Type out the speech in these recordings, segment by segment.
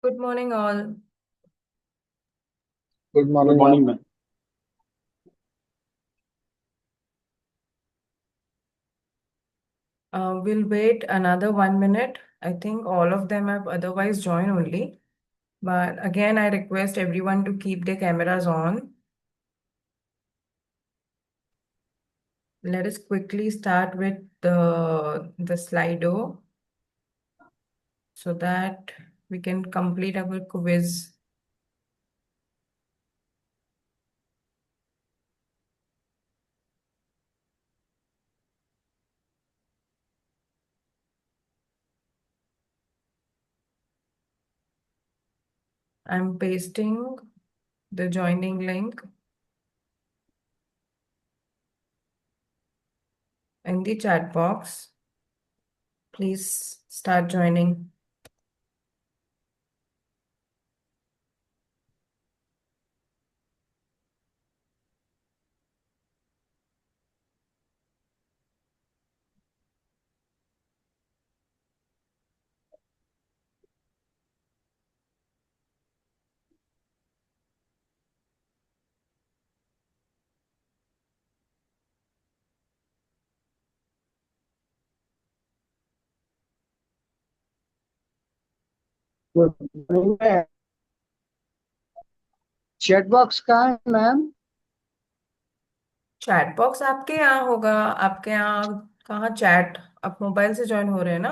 Good morning, all. Good good morning morning ma'am. Ma'am. We'll wait another 1 minute. I think all of them have otherwise joined only. But again, I request everyone to keep their cameras on. Let us quickly start with the Slido so that we can complete our quiz. I'm pasting the joining link in the chat box. Please start joining. Good morning ma'am. Chat box कहाँ है ma'am? Chat box आपके यहाँ होगा। आपके यहाँ कहाँ chat? आप mobile से ज्वाइन हो रहे हैं ना?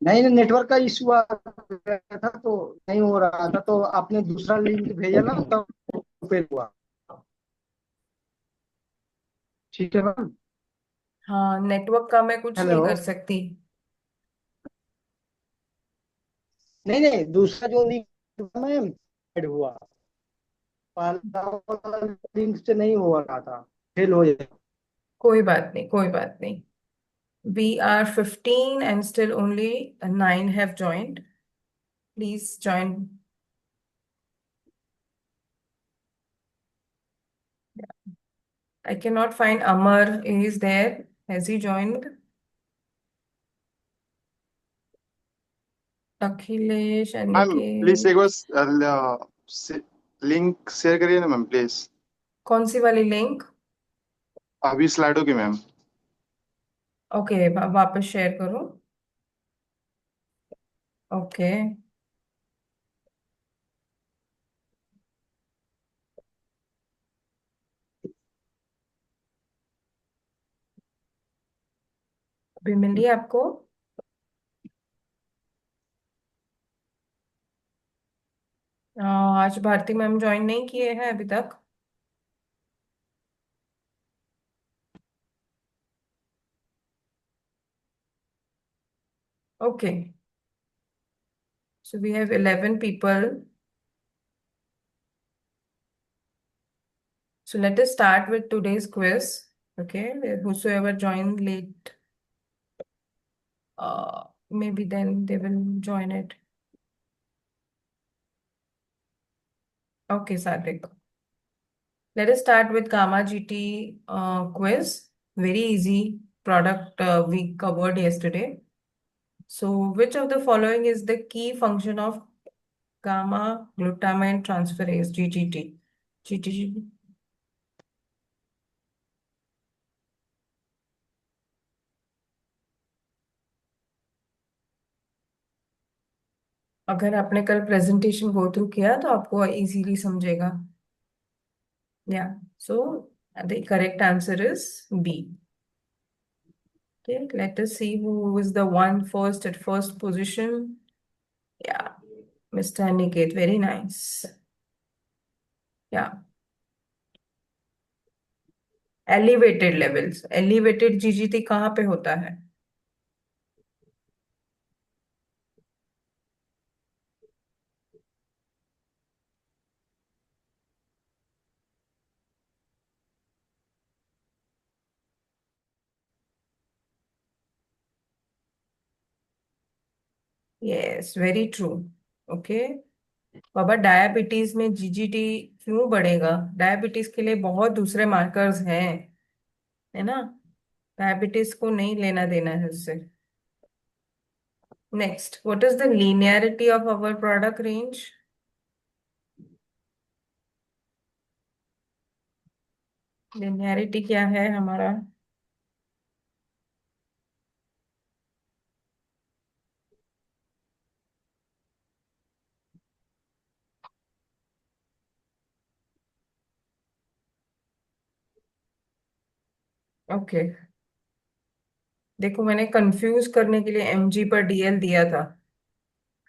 नहीं नहीं, नेटवर्क का इशू आ गया था तो नहीं हो रहा था, तो आपने दूसरा लिंक भेजा ना तब पे हुआ। ठीक है मैम। हाँ, नेटवर्क का मैं कुछ नहीं हेलो। कर सकती। नहीं नहीं, दूसरा जो लिंक मैम ऐड हुआ, पहला वाला लिंक से नहीं हो रहा था, फेल हो जाए। कोई बात नहीं, कोई बात नहीं। We are 15 and still only 9 have joined. Please join. I cannot find Amar. Is there? Has he joined? Akhilesh, ma'am please Aniket. एक बार लिंक शेयर करिए ना मैम प्लीज। कौन सी वाली लिंक? अभी स्लाइडो की मैम। ओके, वापस शेयर करो। Okay, अभी मिल रही है आपको? आज भारती मैम ज्वाइन नहीं किए हैं अभी तक। Okay, so we have 11 people. So let us start with today's quiz. Okay, whosoever joined late, maybe then they will join it. Okay, Sadik. Let us start with Gamma GT quiz. Very easy product we covered yesterday. So, which of the following is the key function of gamma glutamine transferase GGT? GGT. अगर आपने कल presentation go through किया तो आपको easily समझेगा. Yeah. So the correct answer is B. Okay, let us see who is the one first at first position. Yeah, Mr. Aniket, very nice. Yeah, elevated levels. Elevated GGT कहाँ पे होता है? Yes, very true. Okay. बाबा diabetes में GGT क्यों बढ़ेगा? Diabetes के लिए बहुत दूसरे मार्कर्स हैं, है ना? डायबिटीज को नहीं लेना देना है उससे. Next, what is the linearity of our product range? Linearity क्या है हमारा? ओके, देखो मैंने कंफ्यूज करने के लिए mg पर dl दिया था।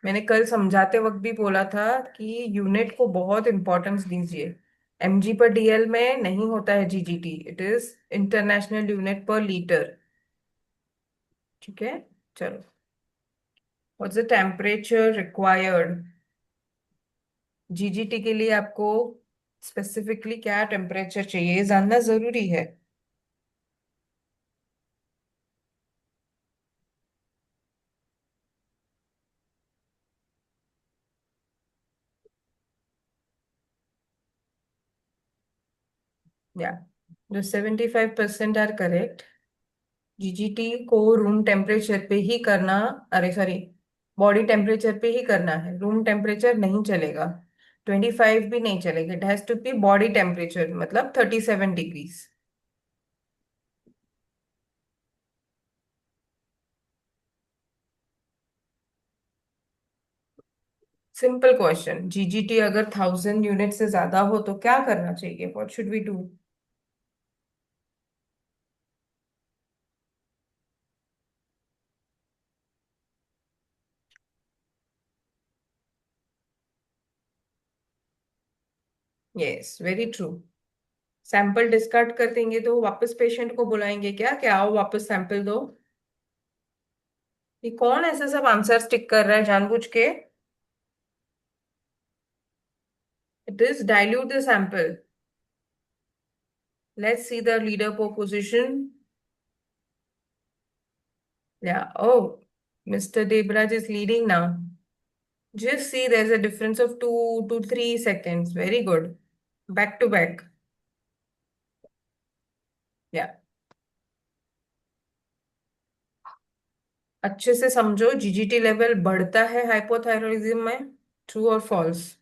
मैंने कल समझाते वक्त भी बोला था कि यूनिट को बहुत इंपॉर्टेंस दीजिए। mg पर dl में नहीं होता है GGT, it is international unit पर लीटर। ठीक है, चलो। What's the temperature required? GGT के लिए आपको स्पेसिफिकली क्या टेम्परेचर चाहिए, ये जानना जरूरी है। या जो 75% आर करेक्ट। जीजीटी को रूम टेम्परेचर पे ही करना, अरे सॉरी, बॉडी टेम्परेचर पे ही करना है, रूम टेम्परेचर नहीं चलेगा, 25 भी नहीं चलेगा, it has to be body temperature मतलब 37 डिग्रीज। सिंपल क्वेश्चन, जीजीटी अगर 1000 यूनिट से ज्यादा हो तो क्या करना चाहिए, what should we do? Yes, very true. Sample discard कर देंगे तो वापस पेशेंट को बुलाएंगे क्या, क्या आओ वापस सैंपल दो? ये कौन ऐसे सब आंसर टिक कर रहा है जानबूझ के? It is dilute the sample. Let's see the leader position. Yeah. Oh, Mr. Debraj is leading now. Just see there's a difference of 2 to 3 seconds. Very good. Back to back. Yeah. अच्छे से समझो, GGT level बढ़ता है hypothyroidism में, true और false?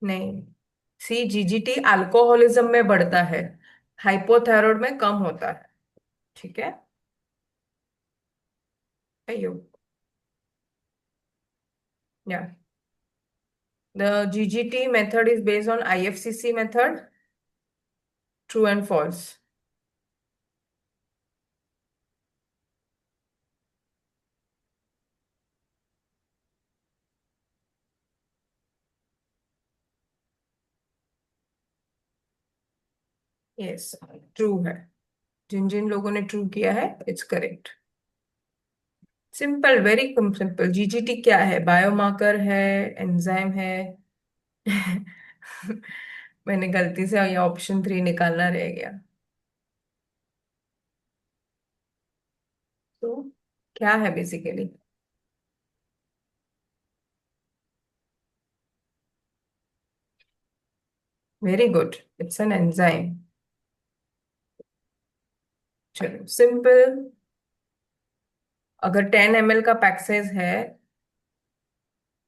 नहीं, सी GGT alcoholism में बढ़ता है, हाइपोथायरॉयड में कम होता है। ठीक है। अयो, yeah the GGT method is based on IFCC method, true and false? Yes, true है। जिन जिन लोगों ने ट्रू किया है it's correct. Simple, very simple. GGT क्या है, बायोमार्कर है, एंजाइम है? मैंने गलती से ये ऑप्शन 3 निकालना रह गया। तो क्या है basically? Very good, it's an enzyme. चलो सिंपल, अगर 10 ml का पैक साइज है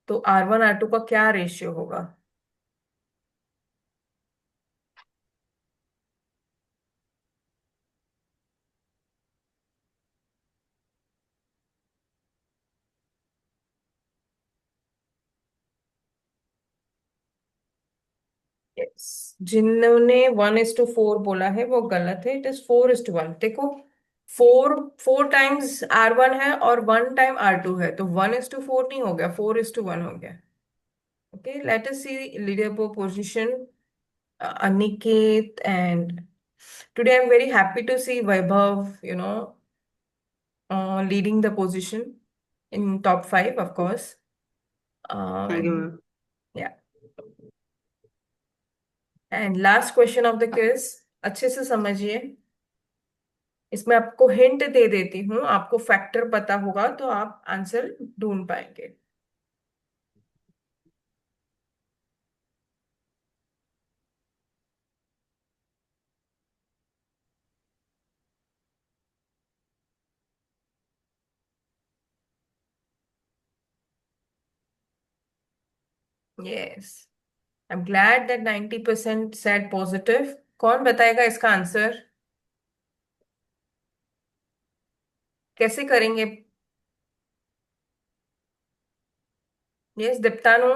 तो R1 R2 का क्या रेशियो होगा? यस, जिन्होंने 1:4 बोला है वो गलत है, इट इज 4:1। देखो, 4 4 टाइम्स R1 है और 1 टाइम R2 है, तो 1:4 नहीं हो गया, 4:1 हो गया। Okay, let us see leader position. Aniket, and today I'm very happy to see Vaibhav, leading the position in top 5, of course. Thank you And ma'am. yeah, and last question of the quiz, अच्छे से समझिए। इसमें आपको hint दे देती हूँ, आपको factor पता होगा तो आप आंसर ढूंढ पाएंगे। Yes, I am glad that 90% said positive. कौन बताएगा इसका आंसर? कैसे करेंगे? Yes, Deeptanu.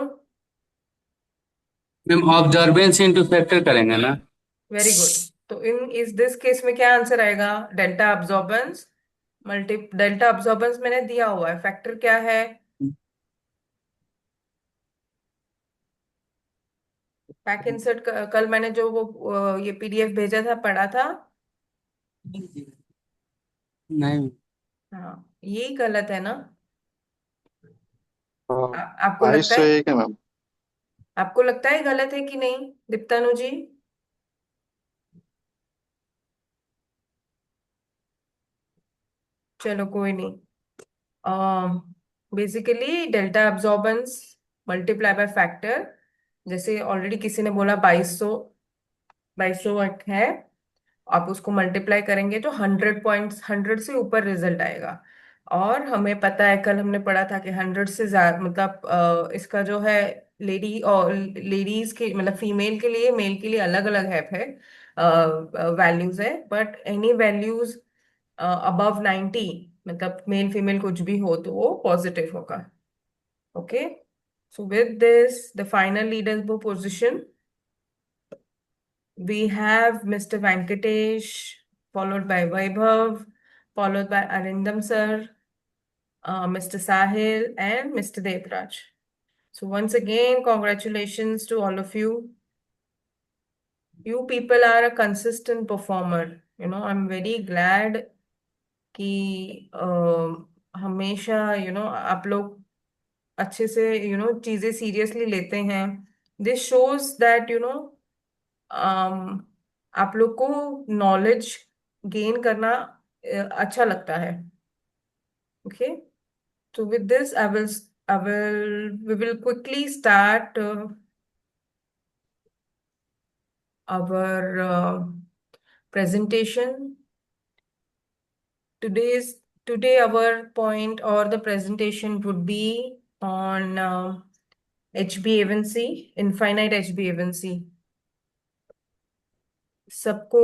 Ma'am observance into factor करेंगे ना। Very good. तो इन इस दिस केस में क्या आंसर आएगा? Delta absorbance multi, delta absorbance मैंने दिया हुआ है, फैक्टर क्या है? पैक इंसर्ट, कल मैंने जो वो ये पीडीएफ भेजा था, पढ़ा था। नहीं। हाँ, यही गलत है ना? हाँ, आपको लगता बाईस सौ है? एक है मैम। आपको लगता है गलत है कि नहीं, दीप्तानु जी? चलो कोई नहीं। Basically delta absorbance multiply by factor, जैसे ऑलरेडी किसी ने बोला 2200 है, आप उसको मल्टीप्लाई करेंगे तो 100 पॉइंट्स, 100 से ऊपर रिजल्ट आएगा। और हमें पता है, कल हमने पढ़ा था कि 100 से ज्यादा मतलब इसका जो है, लेडी और लेडीज के मतलब फीमेल के लिए, मेल के लिए अलग अलग है वैल्यूज है, बट एनी वैल्यूज अबव 90, मतलब मेल फीमेल कुछ भी हो तो वो पॉजिटिव होगा। Okay, so with this the final leader position, we have Mr. Venkatesh, followed by Vaibhav, followed by Arindam sir, Mr. Sahil, and Mr. Devraj. So once again, congratulations to all of you. You people are a consistent performer. I'm very glad कि हमेशा आप लोग अच्छे से चीजें seriously लेते हैं। This shows that आप लोग को नॉलेज गेन करना अच्छा लगता है। Okay, so with this we will quickly start our presentation. Today our point or the presentation would be on HB Evancy, infinite HB Evancy. सबको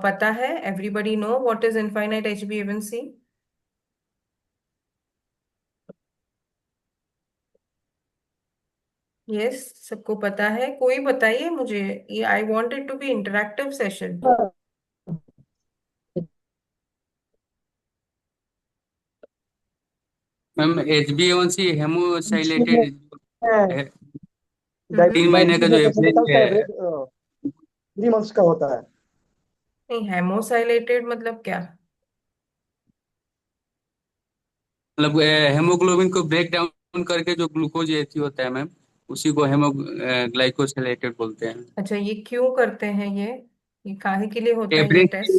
पता है? Everybody know what is infinite HB Evancy? Yes, सबको पता है? कोई बताइए मुझे, ये I want it to be interactive session. Ma'am HbA1c हेमोसाइलेटेड तीन महीने का जो नाइन्टी एवरेज परसेंट का है। एवरेज 3 मंथ्स का होता है। नहीं, हेमोसाइलेटेड मतलब क्या? मतलब हेमोग्लोबिन को ब्रेक डाउन करके जो ग्लूकोज एथी होता है मैम, उसी को हेमोग्लाइकोसिलेटेड बोलते हैं। अच्छा, ये क्यों करते हैं ये काहे के लिए होता है ये एवरेज टेस्ट?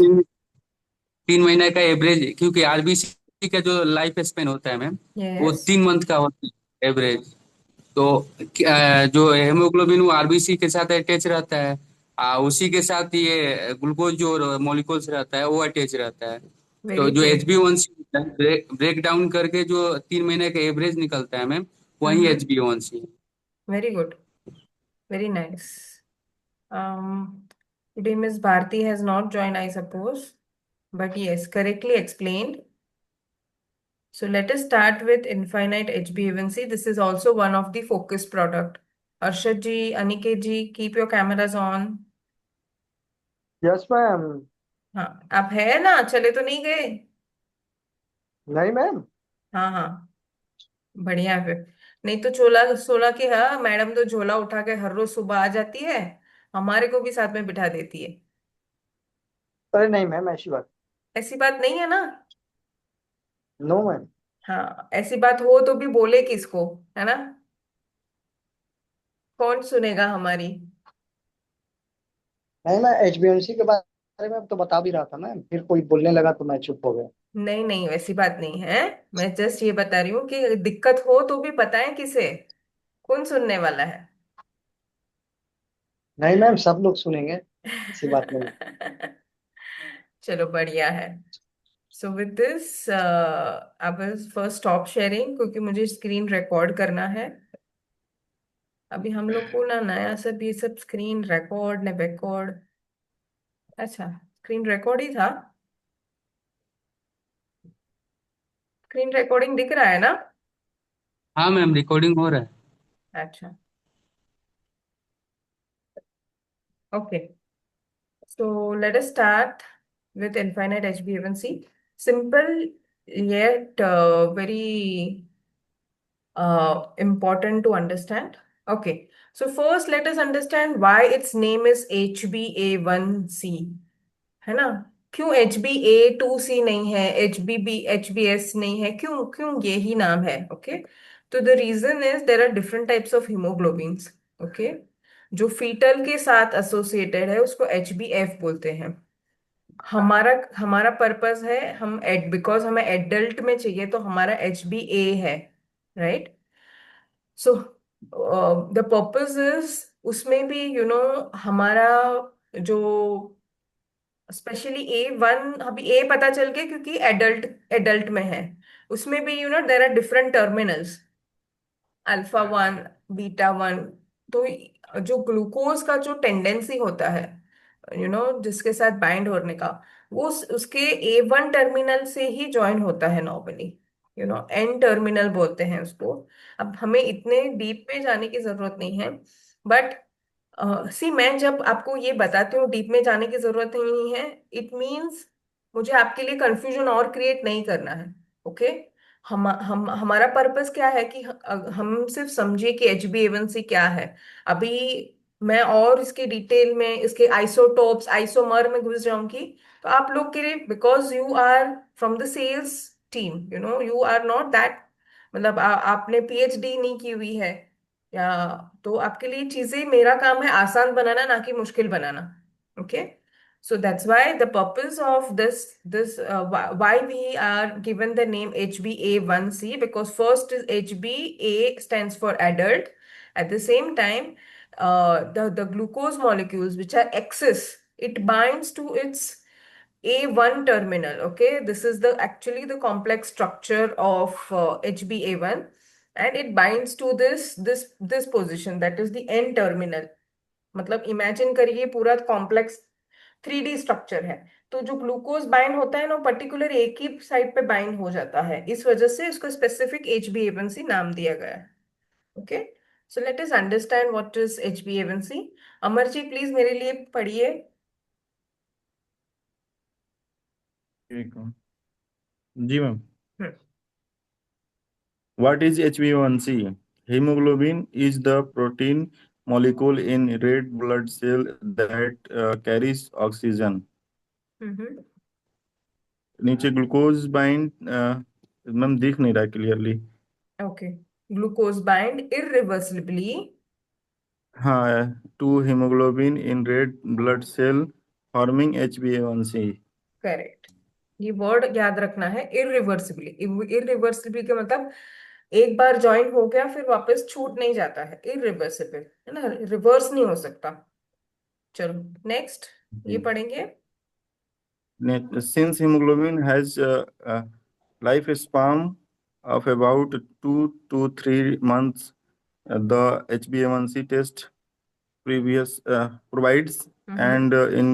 3 महीने का एवरेज, क्योंकि आरबीसी का जो लाइफ स्पेन होता है मैम, वो यस, 3 मंथ का होता है एवरेज। तो जो हेमोग्लोबिन वो आरबीसी के साथ अटैच रहता है, उसी के साथ ये ग्लूकोज जो मॉलिक्यूल्स रहता है वो अटैच रहता है। तो वेरी जो गुड, HbA1c ब्रेक डाउन करके जो 3 महीने का एवरेज निकलता है मैम, वही HbA1c है। Very good, very nice. Today Miss Bharti has not joined, I suppose, but yes, correctly explained. So let us start with infinite HbA1c. This is also one of the focus product. Arshad ji, Aniket ji, keep your cameras on. Yes ma'am. हाँ, आप है ना, चले तो नहीं गए? नहीं ma'am. हाँ हाँ, बढ़िया है फिर। नहीं तो चोला सोला की, हाँ मैडम तो झोला उठा के हर रोज सुबह आ जाती है, हमारे को भी साथ में बिठा देती है। अरे नहीं मैम, ऐसी बात। ऐसी बात नहीं है ना? No ma'am. हाँ, ऐसी बात हो तो भी बोले किसको, है ना? कौन सुनेगा हमारी? नहीं, मैं HbA1c के बारे अरे मैं तो बता भी रहा था ना, फिर कोई बोलने लगा तो मैं चुप हो गया। नहीं नहीं, वैसी बात नहीं है। मैं जस्ट ये बता रही हूँ कि दिक्कत हो तो भी बताएं किसे, कौन सुनने वाला है। नहीं मैम, सब लोग सुनेंगे, ऐसी बात नहीं। चलो बढ़िया है। So with this I will first stop sharing, क्योंकि मुझे स्क्रीन रिकॉर्ड करना है। अभी हम लोग को ना नया सब ये सब स्क्रीन रिकॉर्ड न रिकॉर्ड। अच्छा, स्क्रीन रिकॉर्ड ही था। स्क्रीन रिकॉर्डिंग दिख रहा है ना? हाँ मैम, रिकॉर्डिंग हो रहा है। अच्छा, okay. So let us start with infinite HbA1c. Simple yet very important to understand. Okay. So first let us understand why its name is HbA1c. है ना? क्यों HbA2c नहीं है, HbS नहीं है, क्यों क्यों ये ही नाम है? ओके, तो the reason is there are different types of hemoglobins. Okay, जो फीटल के साथ एसोसिएटेड है उसको HbF बोलते हैं। हमारा हमारा पर्पस है, हम एड बिकॉज हमें एडल्ट में चाहिए तो हमारा HbA है, right? So the purpose is, उसमें भी हमारा जो स्पेशली A1, अभी ए पता चल गया क्योंकि एडल्ट एडल्ट में है। उसमें भी there are different terminals, alpha 1, beta 1। तो जो ग्लूकोज का जो टेंडेंसी होता है जिसके साथ बाइंड होने का, वो उसके A1 टर्मिनल से ही ज्वाइन होता है नॉर्मली। एन टर्मिनल बोलते हैं उसको। अब हमें इतने डीप में जाने की जरूरत नहीं है, बट सी मैं जब आपको ये बताती हूँ डीप में जाने की जरूरत नहीं है, इट मीन्स मुझे आपके लिए कंफ्यूजन और क्रिएट नहीं करना है। ओके, हम हमारा पर्पस क्या है कि हम सिर्फ समझे कि HbA1c क्या है। अभी मैं और इसके डिटेल में, इसके आइसोटोप्स आइसोमर में घुस जाऊंगी तो आप लोग के लिए, because you are from the sales team, you are not that, मतलब आपने PhD नहीं की हुई है, या तो आपके लिए चीजें, मेरा काम है आसान बनाना ना कि मुश्किल बनाना। Okay, so that's why the purpose of why we are given the name HbA1c, because first is HbA stands for adult. At the same time, the glucose molecules which are excess, it binds to its A1 terminal. Okay, this is the actually the complex structure of HbA1, and it binds to this position, that is the N terminal। मतलब imagine करिए पूरा complex 3D structure है। तो जो glucose bind होता है ना, particular एक ही साइड पे बाइंड हो जाता है, इस वजह से इसको स्पेसिफिक HbA1c नाम दिया गया है। Okay, so let us understand what is HbA1c। Amar ji please मेरे लिए पढ़िए। ठीक है। जी ma'am. Hmm. What is HbA1c? Hemoglobin is the protein molecule in red blood cell that carries oxygen. Hmm. नीचे ग्लूकोज बाइंड मैम दिख नहीं रहा clearly. Okay, glucose bind irreversibly. हाँ, to hemoglobin in red blood cell forming HbA1c. Correct, ये word याद रखना है, irreversibly. Irreversibly का मतलब एक बार ज्वाइन हो गया फिर वापस छूट नहीं जाता है, इरिवर्सिबल है ना, रिवर्स नहीं हो सकता। चलो नेक्स्ट ये पढ़ेंगे। Since hemoglobin has a lifespan of about 2 to 3 months, the HbA1c test provides hmm. and in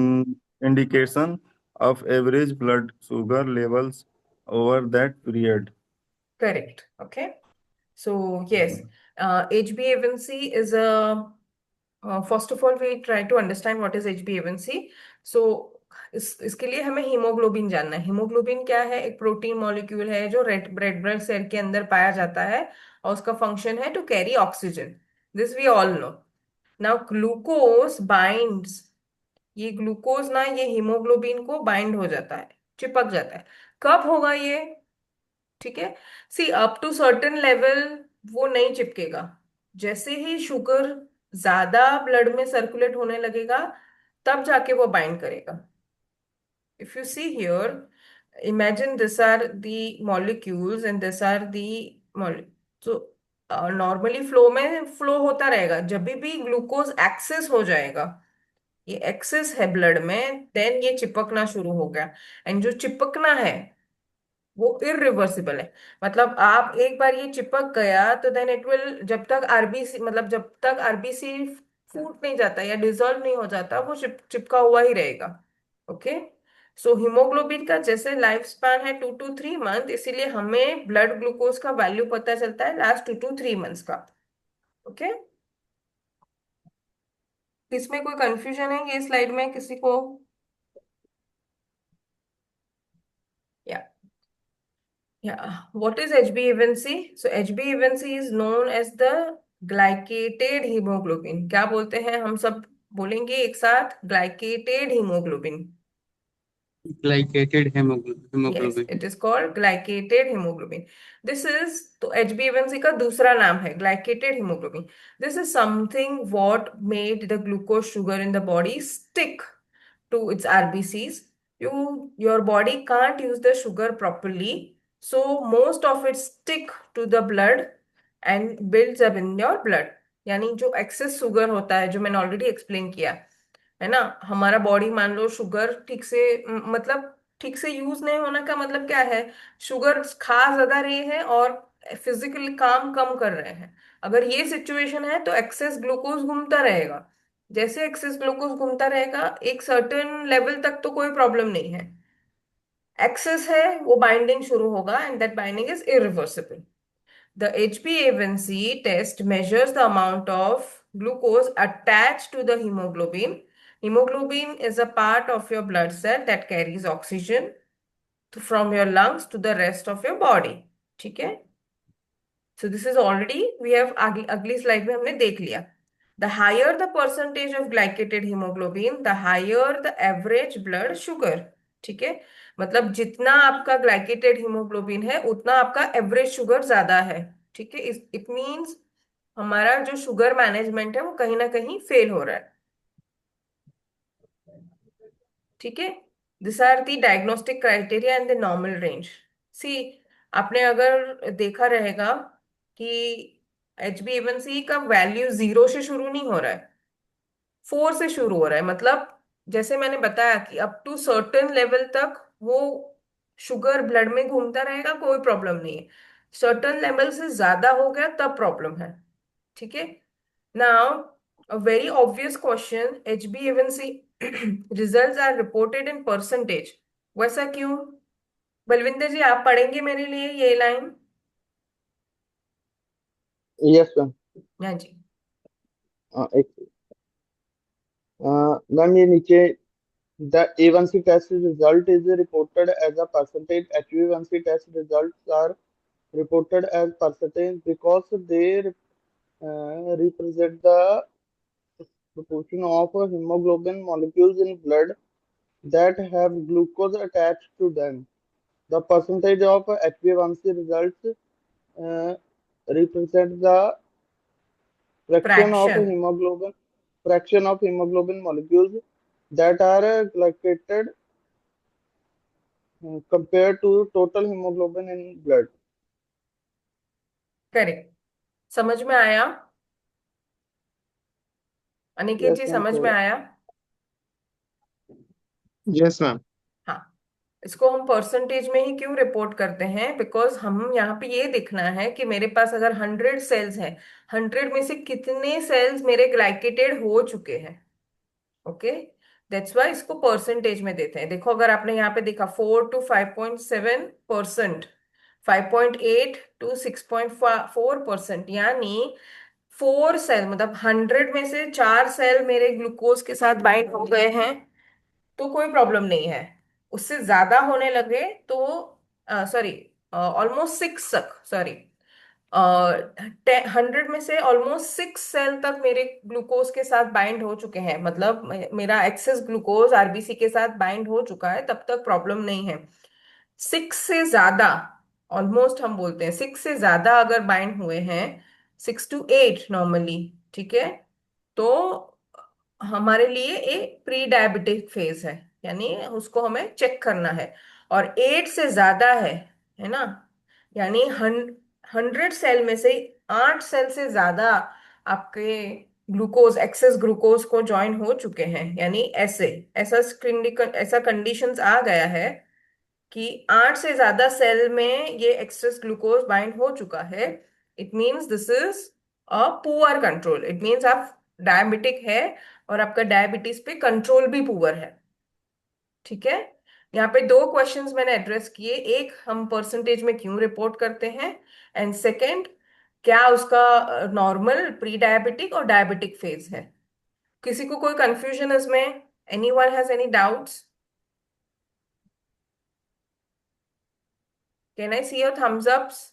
indication of average blood sugar levels over that period. Correct, okay. So yes, HbA1c is a, first of all we try to understand what is HbA1c। So इसके लिए हमें haemoglobin जानना है। Haemoglobin क्या है? एक protein molecule है जो रेड ब्लड सेल के अंदर पाया जाता है, और उसका फंक्शन है to carry oxygen. This we all know. Now glucose binds, ये ग्लूकोज ना ये हीमोग्लोबिन को बाइंड हो जाता है, चिपक जाता है। कब होगा ये? ठीक है, सी अप टू सर्टेन लेवल वो नहीं चिपकेगा। जैसे ही शुगर ज्यादा ब्लड में सर्कुलेट होने लगेगा तब जाके वो बाइंड करेगा। if you see here, imagine these are the molecules and these are the so normally flow में फ्लो होता रहेगा, जब भी ग्लूकोज एक्सेस हो जाएगा, ये एक्सेस है ब्लड में, देन ये चिपकना शुरू हो गया। एंड जो चिपकना है वो इरिवर्सिबल है। मतलब आप एक बार ये चिपक गया तो देन इट विल, जब तक आरबीसी, मतलब जब तक आरबीसी फूट नहीं जाता या डिसॉल्व नहीं हो जाता, वो चिपका हुआ ही रहेगा। ओके। सो हीमोग्लोबिन का जैसे लाइफ स्पैन है 2 to 3 मंथ, इसीलिए हमें ब्लड ग्लूकोज का वैल्यू पता चलता है लास्ट 2 to 3 मंथ्स का। ओके। इसमें कोई कंफ्यूजन है ये स्लाइड में किसी को? या Yeah. What is HbA1c? So HbA1c is known as the glycated hemoglobin. क्या बोलते हैं हम सब? बोलेंगे एक साथ, glycated hemoglobin. Glycated Yes, haemoglobin. it is called glycated hemoglobin. This is, तो HbA1c का दूसरा नाम है glycated hemoglobin. This is something what made the glucose sugar in the body stick to its RBCs. Your body can't use the sugar properly, so most of it stick to the blood and builds up in your blood. यानी जो excess sugar होता है, जो मैंने already explain किया है ना, हमारा बॉडी मान लो शुगर ठीक से मतलब ठीक से यूज नहीं होने का मतलब क्या है, शुगर खा ज्यादा रहे हैं और फिजिकली काम कम कर रहे हैं। अगर ये सिचुएशन है तो एक्सेस ग्लूकोज घूमता रहेगा। जैसे एक्सेस ग्लूकोज घूमता रहेगा एक सर्टेन लेवल तक तो कोई प्रॉब्लम नहीं है, एक्सेस है वो बाइंडिंग शुरू होगा and that binding is irreversible. The HbA1c test measures the amount of glucose attached to the hemoglobin. Hemoglobin is a part of your blood cell that carries oxygen from your lungs to the rest of your body. ठीक है? So this is already we have अगली slide में हमने देख लिया। The higher the percentage of glycated hemoglobin, the higher the average blood sugar. ठीक है? मतलब जितना आपका ग्लाइकेटेड हीमोग्लोबिन है उतना आपका एवरेज शुगर ज्यादा है। ठीक है? इट मींस हमारा जो शुगर मैनेजमेंट है वो कहीं ना कहीं फेल हो रहा है। ठीक है? This are the diagnostic criteria and the normal range. See, आपने अगर देखा रहेगा कि HbA1c का वैल्यू 0 से शुरू नहीं हो रहा है, 4 से शुरू हो रहा है। मतलब जैसे मैंने बताया कि अप टू सर्टेन लेवल तक वो शुगर ब्लड में घूमता रहेगा, कोई प्रॉब्लम नहीं है। सर्टेन लेवल से ज्यादा हो गया तब प्रॉब्लम है। ठीक है? Now a very obvious question, HbA1c results are reported in percentage, वैसा क्यों? बलविंदर जी आप पढ़ेंगे मेरे लिए ये लाइन? Yes ma'am. हाँ जी। एक मैम ये नीचे the A1C test result is reported as a percentage. HbA1c test results are reported as percentage because they represent the proportion of hemoglobin molecules in blood that have glucose attached to them. The percentage of HbA1c results represent the fraction. fraction of hemoglobin molecules that are glycated compared to total hemoglobin in blood. Correct. समझ में आया Aniket Yes, जी? ma'am. समझ में So, आया? Yes ma'am. हाँ। इसको हम percentage में ही क्यों रिपोर्ट करते हैं? बिकॉज हम यहाँ पे ये देखना है कि मेरे पास अगर 100 सेल्स हैं, 100 में से कितने सेल्स मेरे ग्लाइकेटेड हो चुके हैं। ओके, दैट्स वाई इसको परसेंटेज में देते हैं। देखो अगर आपने यहाँ पे देखा 4 to 5.7%, 5.8 to 6.4%, यानी 4 सेल, मतलब 100 में से 4 सेल मेरे ग्लूकोज के साथ बाइंड हो गए हैं तो कोई प्रॉब्लम नहीं है। उससे ज्यादा होने लगे तो सॉरी, ऑलमोस्ट 6 तक, सॉरी 100 में से ऑलमोस्ट 6 सेल तक मेरे ग्लूकोज के साथ बाइंड हो चुके हैं, मतलब मेरा एक्सेस ग्लूकोज आरबीसी के साथ बाइंड हो चुका है, तब तक प्रॉब्लम नहीं है। 6 से ज्यादा, ऑलमोस्ट हम बोलते हैं 6 से ज्यादा अगर बाइंड हुए हैं, 6 to 8 नॉर्मली, ठीक है, तो हमारे लिए एक प्री डायबिटिक फेज है, यानी उसको हमें चेक करना है, और 8 से ज्यादा है ना, यानी 100 सेल में से 8 सेल से ज्यादा आपके ग्लूकोज, एक्सेस ग्लूकोज को ज्वाइन हो चुके हैं, यानी ऐसा कंडीशंस आ गया है कि 8 से ज्यादा सेल में ये एक्सेस ग्लूकोज बाइंड हो चुका है, it means this is a poor control. It means आप डायबिटिक है और आपका डायबिटीज पे कंट्रोल भी पुअर है। ठीक है, यहाँ पे दो क्वेश्चंस मैंने एड्रेस किए, एक हम परसेंटेज में क्यों रिपोर्ट करते हैं, एंड सेकंड क्या उसका नॉर्मल, प्री डायबिटिक और डायबिटिक फेज है। किसी को कोई कंफ्यूजन इसमें? Anyone has any doubts? Can I see your thumbs ups?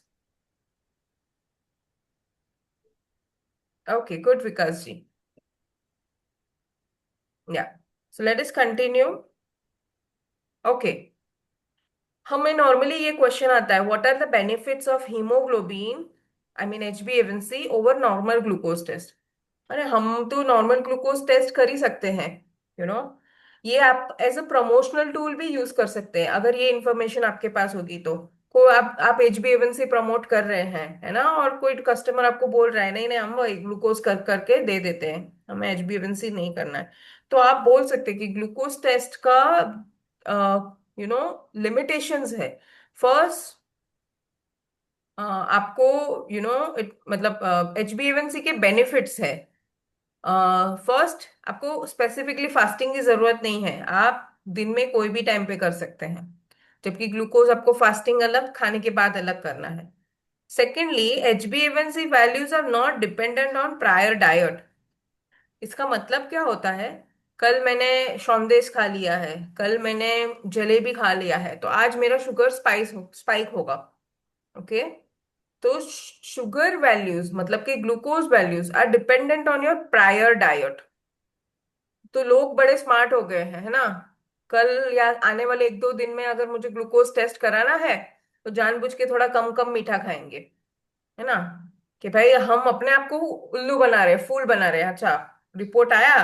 Okay, good Vikas ji. Yeah, so let us continue. Okay, हमें नॉर्मली ये क्वेश्चन आता है, what are the benefits of hemoglobin, I mean HbA1c over normal glucose test. अरे हम तो normal glucose test कर ही सकते हैं, यू नो। ये आप एज अ प्रमोशनल टूल भी यूज कर सकते हैं अगर ये इंफॉर्मेशन आपके पास होगी तो। को आप HbA1c प्रमोट कर रहे हैं, है ना, और कोई कस्टमर आपको बोल रहा है नहीं नहीं हम वही ग्लूकोज कर करके दे देते हैं, हमें HbA1c नहीं करना है, तो आप बोल सकते हैं कि ग्लूकोज टेस्ट का लिमिटेशंस है। फर्स्ट, आपको मतलब HbA1c के बेनिफिट्स है। फर्स्ट, आपको स्पेसिफिकली फास्टिंग की जरूरत नहीं है, आप दिन में कोई भी टाइम पे कर सकते हैं, जबकि ग्लूकोज आपको फास्टिंग अलग, खाने के बाद अलग करना है। Secondly, HbA1c values are not dependent on prior diet. इसका मतलब क्या होता है, कल मैंने सौंदेश खा लिया है, कल मैंने जलेबी खा लिया है, तो आज मेरा शुगर स्पाइक होगा। ओके, तो शुगर वैल्यूज मतलब कि glucose values are dependent on your prior diet. तो लोग बड़े स्मार्ट हो गए हैं, है ना, कल या आने वाले 1-2 दिन में अगर मुझे ग्लूकोज टेस्ट कराना है तो जानबूझ के थोड़ा कम कम मीठा खाएंगे, है ना, कि भाई हम अपने आप को उल्लू बना रहे हैं, फूल बना रहे हैं। अच्छा, रिपोर्ट आया,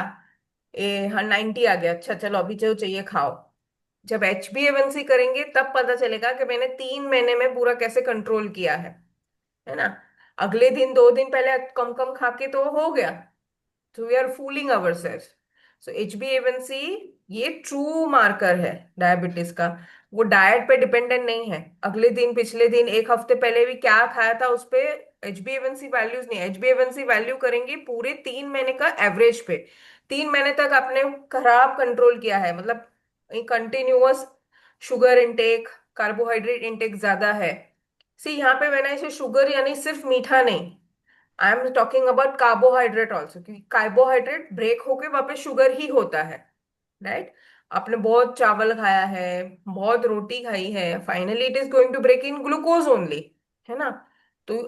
हाँ 90 आ गया, अच्छा चलो अभी जो चाहिए खाओ। जब HbA1c करेंगे तब पता चलेगा कि मैंने 3 महीने में पूरा कैसे कंट्रोल किया है ना। अगले दिन 2 दिन पहले कम कम खा के तो हो गया, तो we are fooling ourselves. So HbA1c ये ट्रू मार्कर है डायबिटीज का, वो डाइट पे डिपेंडेंट नहीं है। अगले दिन, पिछले दिन, एक हफ्ते पहले भी क्या खाया था उस पे HbA1c वैल्यूज नहीं है। HbA1c वैल्यू करेंगे पूरे 3 महीने का एवरेज पे। 3 महीने तक आपने खराब कंट्रोल किया है, मतलब continuous sugar intake, carbohydrate intake ज्यादा है। सी यहाँ पे मैंने इसे शुगर यानी सिर्फ मीठा नहीं, I am talking about carbohydrate also, क्योंकि कार्बोहाइड्रेट ब्रेक होके वापस शुगर ही होता है, राइट। आपने बहुत चावल खाया है, बहुत रोटी खाई है, finally it is going to break in glucose only, है ना। तो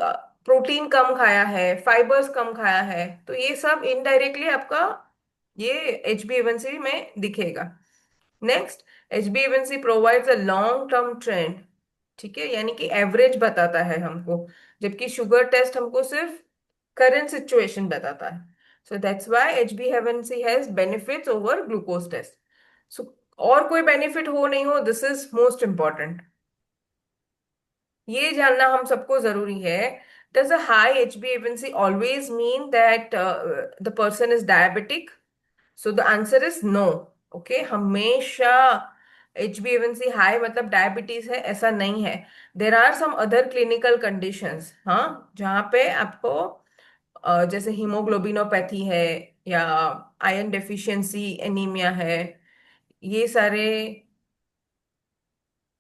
प्रोटीन कम खाया है, फाइबर्स कम खाया है, तो ये सब इनडायरेक्टली आपका ये HbA1c में दिखेगा। Next, HbA1c provides a long term trend, ठीक है, यानी कि एवरेज बताता है हमको, जबकि शुगर टेस्ट हमको सिर्फ करंट सिचुएशन बताता है। So that's why HbA1c has benefits over glucose test. So और कोई बेनिफिट हो नहीं हो, दिस इज मोस्ट इंपॉर्टेंट, ये जानना हम सबको जरूरी है। Does a high HbA1c always mean that the person is diabetic? So the answer is no. Okay, हमेशा HbA1c हाई मतलब डायबिटीज है ऐसा नहीं है। There are some other clinical conditions, हाँ, जहाँ पे आपको जैसे हीमोग्लोबिनोपैथी है या आयरन डेफिशिएंसी एनीमिया है, ये सारे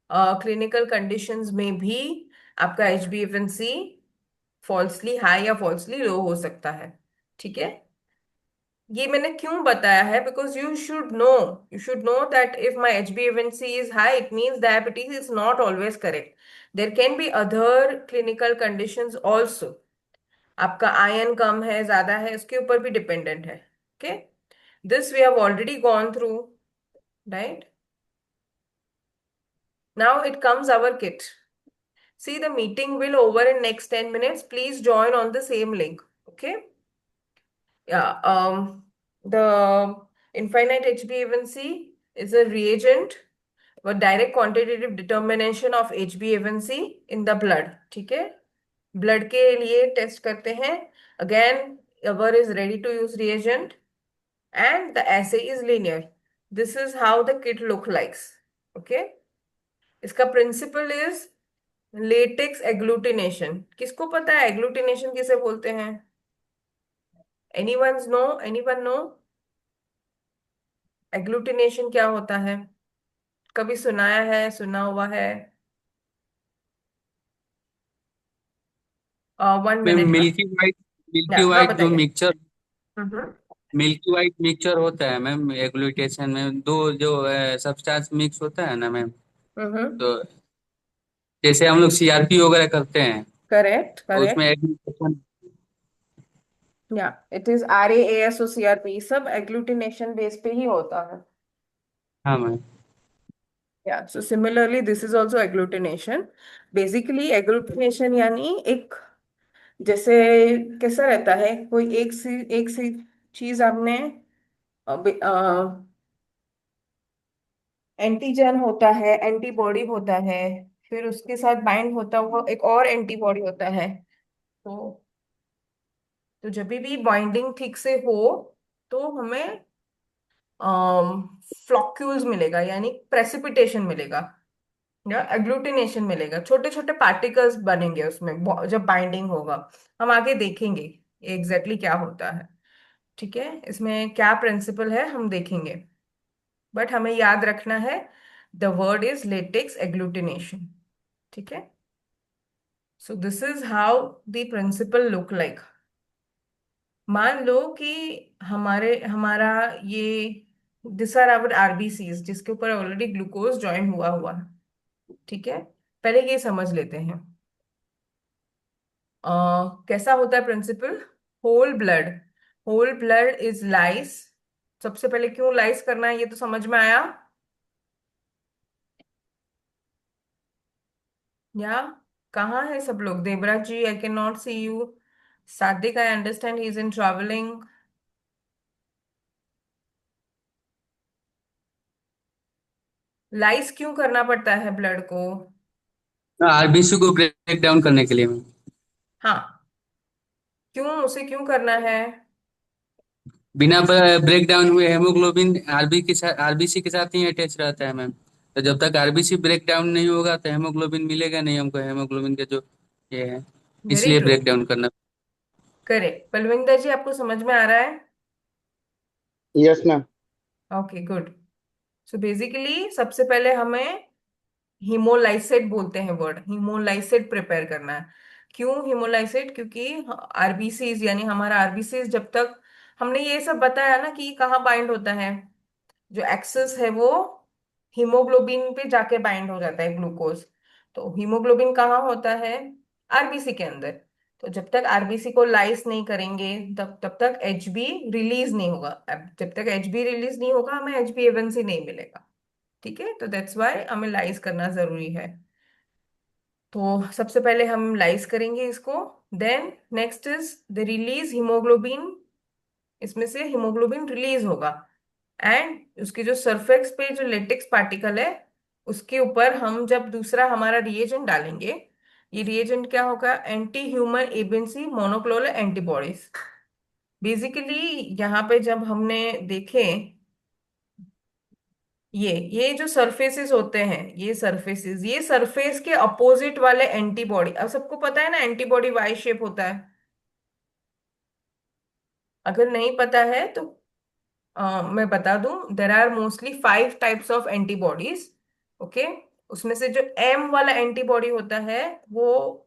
क्लिनिकल कंडीशंस में भी आपका HbA1c फॉल्सली हाई या फॉल्सली लो हो सकता है। ठीक है, ये मैंने क्यों बताया है, because you should know that if my HbA1c is high it means diabetes is not always correct, there can be other clinical conditions also. आपका आयन कम है ज्यादा है उसके ऊपर भी डिपेंडेंट है। Okay, this we have already gone through, right. Now it comes our kit. See, the meeting will over in next 10 minutes. Please join on the same link. Okay. Yeah. The infinite HbA1c is a reagent for direct quantitative determination of HbA1c in the blood. ठीक है, blood के लिए test करते हैं. Again, our is ready to use reagent and the assay is linear. This is how the kit look likes. Okay, इसका principal is latex agglutination. किसको पता है एग्लूटिनेशन किसे बोलते हैं? एनीवन नो एग्लूटिनेशन क्या होता है? कभी सुनाया है, सुना हुआ है? 1 मिनट. हाँ, मिल्की हाँ वाइट जो बताइए. मिक्सचर हम्म. मिल्की वाइट मिक्सचर होता है मैम, एग्लूटेशन में दो जो सब्सटेंस मिक्स होता है ना मैम. हम्म. तो जैसे हम लोग सीआरपी वगैरह करते हैं, करेक्ट, उसमें करेक्ट. एग्लूटेशन. या इट इज RAAS और CRP, सब एग्लूटिनेशन बेस पे ही होता है. हाँ मैम. या so similarly this is also agglutination. Basically agglutination यानी एक, जैसे कैसा रहता है, कोई एक सी चीज आपने, एंटीजन होता है, एंटीबॉडी होता है, फिर उसके साथ बाइंड होता हुआ एक और एंटीबॉडी होता है. तो जब भी बाइंडिंग ठीक से हो तो हमें फ्लॉक्यूल्स मिलेगा, यानी प्रेसिपिटेशन मिलेगा या एग्लूटिनेशन मिलेगा. छोटे छोटे पार्टिकल्स बनेंगे उसमें जब बाइंडिंग होगा. हम आगे देखेंगे एग्जैक्टली क्या होता है. ठीक है, इसमें क्या प्रिंसिपल है हम देखेंगे, बट हमें याद रखना है the word is latex agglutination. ठीक है, so this is how the principle look like. मान लो कि हमारा ये दिस आर आवर RBCs जिसके ऊपर ऑलरेडी ग्लूकोज ज्वाइन हुआ हुआ है. ठीक है, पहले ये समझ लेते हैं कैसा होता है principle. Whole blood, whole blood is lyse. सबसे पहले क्यों लाइस करना है ये तो समझ में आया. या कहाँ है सब लोग? Devraj ji, I can not see you. Sadiq, I understand he is in travelling. Lyse क्यों करना पड़ता है ब्लड को? आरबीसी को ब्रेक डाउन करने के लिए मैम. हाँ, क्यों, उसे क्यों करना है? बिना ब्रेक डाउन हुए हेमोग्लोबिन आरबीसी के साथ ही अटैच रहता है मैम. तो जब तक आरबीसी ब्रेक डाउन नहीं होगा तो हेमोग्लोबिन मिलेगा नहीं हमको. हेमोग्लोबिन का जो ये है, वेरी इसलिए ट्रू. ब्रेक डाउन करना. करेक्ट. बलविंदर जी, आपको समझ में आ रहा है? Yes ma'am. Okay, good. So basically सबसे पहले हमें हीमोलाइसेट बोलते हैं वर्ड, हीमोलाइसेट प्रिपेयर करना है. क्यों हीमोलाइसेट? क्योंकि RBCs यानी हमारा RBCs जब तक हमने ये सब बताया ना कि ये कहाँ बाइंड होता है, जो एक्सेस है वो हीमोग्लोबिन पे जाके बाइंड हो जाता है ग्लूकोज. तो हीमोग्लोबिन कहाँ होता है? RBC के अंदर. तो जब तक RBC को लाइस नहीं करेंगे तब तक HB रिलीज नहीं होगा. अब जब तक HB रिलीज नहीं होगा हमें HbA1c नहीं मिलेगा. ठीक है, तो दैट्स वाई हमें लाइस करना जरूरी है. तो सबसे पहले हम लाइस करेंगे इसको. Then next is the release haemoglobin. इसमें से हीमोग्लोबिन रिलीज होगा एंड उसकी जो सरफेस पे जो लेटेक्स पार्टिकल है उसके ऊपर हम जब दूसरा हमारा रिएजेंट डालेंगे, ये रिएजेंट क्या होगा? Anti human ABNC monoclonal antibodies. Basically यहाँ पे जब हमने देखे ये जो सरफेसेस होते हैं, ये सरफेस के अपोजिट वाले एंटीबॉडी. अब सबको पता है ना एंटीबॉडी वाई शेप होता है. अगर नहीं पता है तो मैं बता दूं. There are mostly 5 types of antibodies. Okay, उसमें से जो M वाला एंटीबॉडी होता है वो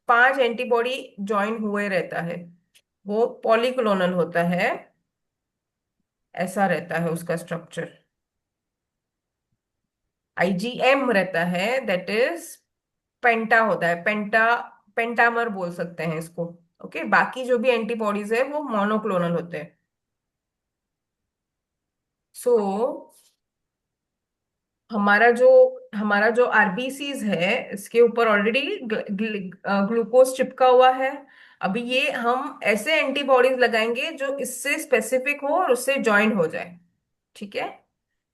5 एंटीबॉडी ज्वाइन हुए रहता है, वो पॉलीक्लोनल होता है. ऐसा रहता है उसका स्ट्रक्चर. IgM रहता है, दैट इज पेंटा होता है. पेंटामर बोल सकते हैं इसको. ओके, बाकी जो भी एंटीबॉडीज है वो मोनोक्लोनल होते हैं. सो हमारा जो RBCs है इसके ऊपर ऑलरेडी ग्लूकोज चिपका हुआ है. अभी ये हम ऐसे एंटीबॉडीज लगाएंगे जो इससे स्पेसिफिक हो और उससे ज्वाइन हो जाए. ठीक है,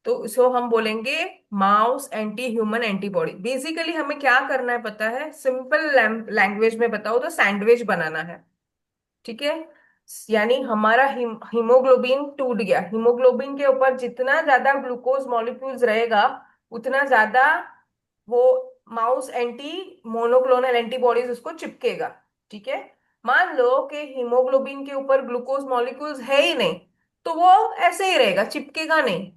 तो सो हम बोलेंगे mouse anti human antibody. Basically हमें क्या करना है पता है, सिंपल लैंग्वेज में बताओ तो सैंडविच बनाना है। ठीक है, यानी हमारा हीमोग्लोबिन टूट गया, हीमोग्लोबिन के ऊपर जितना ज्यादा ग्लूकोज मॉलिक्यूल्स रहेगा उतना ज्यादा वो माउस एंटी मोनोक्लोनल एंटीबॉडीज उसको चिपकेगा। ठीक है, मान लो कि हीमोग्लोबिन के ऊपर ग्लूकोज मॉलिक्यूल्स है ही नहीं, तो वो ऐसे ही रहेगा, चिपकेगा नहीं।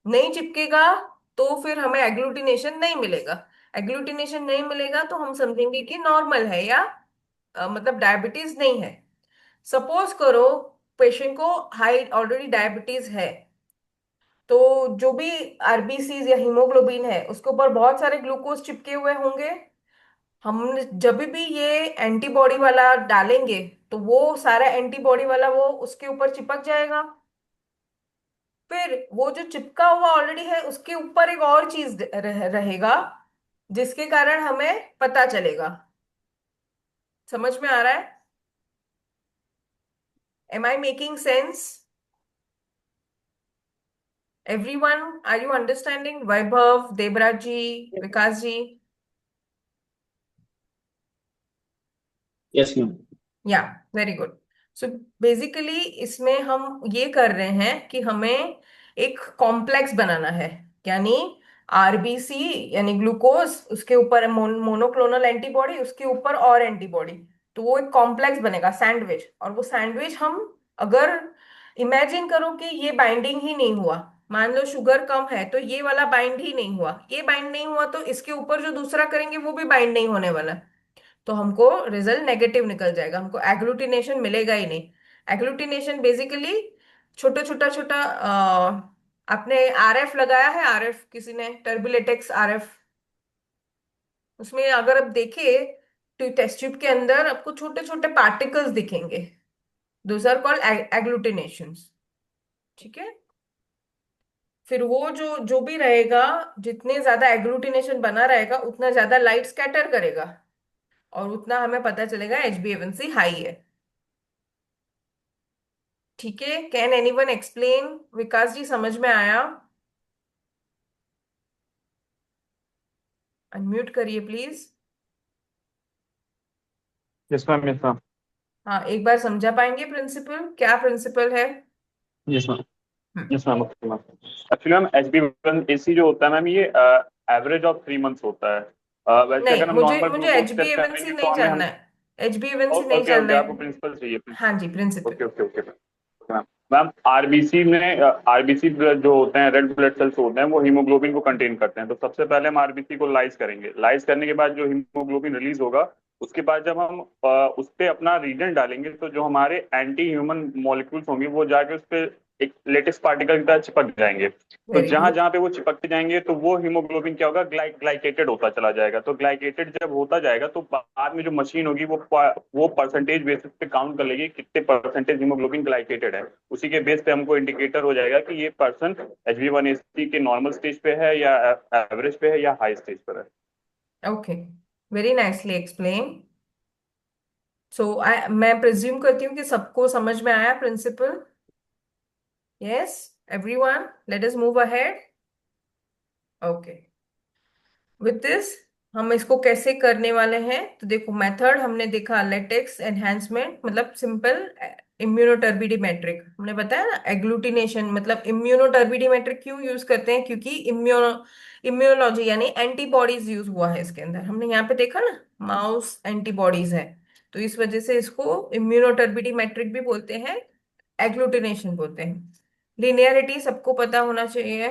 नहीं चिपकेगा तो फिर हमें एग्लूटिनेशन नहीं मिलेगा। एग्लूटिनेशन नहीं मिलेगा तो हम समझेंगे कि नॉर्मल है या मतलब डायबिटीज नहीं है। सपोज करो पेशेंट को हाई ऑलरेडी डायबिटीज है, तो जो भी आरबीसीज या हीमोग्लोबिन है उसके ऊपर बहुत सारे ग्लूकोज चिपके हुए होंगे। हम जब भी ये एंटीबॉडी वाला डालेंगे तो वो सारा एंटीबॉडी वाला वो उसके ऊपर चिपक जाएगा। फिर वो जो चिपका हुआ ऑलरेडी है उसके ऊपर एक और चीज रहेगा जिसके कारण हमें पता चलेगा। समझ में आ रहा है? Am I making sense? Everyone, are you understanding? Vaibhav, Devraj ji, Vikas ji? Yes ma'am. Ya, very good. So basically इसमें हम ये कर रहे हैं कि हमें एक कॉम्प्लेक्स बनाना है, यानी आरबीसी यानी ग्लूकोज, उसके ऊपर मोनोक्लोनल एंटीबॉडी, उसके ऊपर और एंटीबॉडी, तो वो एक कॉम्प्लेक्स बनेगा सैंडविच। और वो सैंडविच हम अगर इमेजिन करो कि ये बाइंडिंग ही नहीं हुआ, मान लो शुगर कम है तो ये वाला बाइंड ही नहीं हुआ, ये बाइंड नहीं हुआ तो इसके ऊपर जो दूसरा करेंगे वो भी बाइंड नहीं होने वाला, तो हमको रिजल्ट नेगेटिव निकल जाएगा, हमको एग्लूटिनेशन मिलेगा ही नहीं। एग्लूटिनेशन बेसिकली छोटा छोटा छोटा आपने आरएफ लगाया है? आरएफ किसी ने, टर्बुलेटेक्स आरएफ, उसमें अगर आप देखें तो टेस्ट ट्यूब के अंदर आपको छोटे छोटे पार्टिकल्स दिखेंगे, दोज आर कॉल्ड एग्लूटिनेशंस। ठीक है, फिर वो जो जो भी रहेगा, जितने ज्यादा एग्लूटिनेशन बना रहेगा उतना ज्यादा लाइट स्कैटर करेगा और उतना हमें पता चलेगा HbA1c हाई है। ठीक है, can anyone explain? Vikas ji समझ में आया? अनम्यूट करिए please. Yes ma'am, yes ma'am, हाँ, एक बार समझा पाएंगे प्रिंसिपल, क्या प्रिंसिपल है? Yes ma'am, hmm, yes ma'am, okay ma'am. Actually ma'am HbA1c जो होता है मैम, ये एवरेज ऑफ 3 मंथ्स होता है। वैसे नहीं, अगर हम मुझे नॉर्मल मुझे ग्लूकोज चेक HbA1c करेंगे तो नहीं हमें जानना हम है। HbA1c नहीं ओके जानना ओके, आपको है। प्रिंसिपल चाहिए। हाँ जी, principle. Okay okay okay ma'am. Ma'am RBC में आरबीसी जो होते हैं, रेड ब्लड सेल्स होते हैं, वो हीमोग्लोबिन को कंटेन करते हैं। तो सबसे पहले हम आरबीसी को लाइज करेंगे। लाइज करने के बाद जो हीमोग्लोबिन रिलीज होगा, उसके बाद जब हम उस पे अपना रीजन डालेंगे तो जो हमारे एंटी ह्यूमन मॉलिक्यूल्स होंगे वो जाके उस पे एक लेटेस्ट पार्टिकल की तरह चिपक जाएंगे। तो वेरी जहां गुड। जहां पे वो चिपकते जाएंगे तो वो हीमोग्लोबिन क्या होगा, ग्लाइकेटेड होता चला जाएगा। तो ग्लाइकेटेड जब होता जाएगा तो बाद में जो मशीन होगी वो परसेंटेज बेसिस पे काउंट कर लेगी कितने परसेंटेज हीमोग्लोबिन ग्लाइकेटेड है। उसी के बेस पे हमको इंडिकेटर हो जाएगा कि ये पर्सन HbA1c के नॉर्मल स्टेज पे है या एवरेज पे है या हाई स्टेज पर है। Okay, very nicely explain. So मैं प्रिज्यूम करती हूँ कि सबको समझ में आया principle. Yes, everyone, let us move ahead. Okay, with this हम इसको कैसे करने वाले हैं, तो देखो मेथड हमने देखा, लेटेक्स एनहेंसमेंट मतलब सिंपल इम्यूनोटर्बिडिमेट्रिक, हमने बताया ना। एग्लूटिनेशन मतलब इम्यूनोटर्बिडिमेट्रिक क्यों यूज करते हैं, क्योंकि इम्यूनोलॉजी यानी एंटीबॉडीज यूज हुआ है इसके अंदर, हमने यहाँ पे देखा ना, माउस एंटीबॉडीज है, तो इस वजह से इसको इम्यूनोटर्बिडिमेट्रिक भी बोलते हैं, एग्लूटिनेशन बोलते हैं। लिनियरिटी सबको पता होना चाहिए।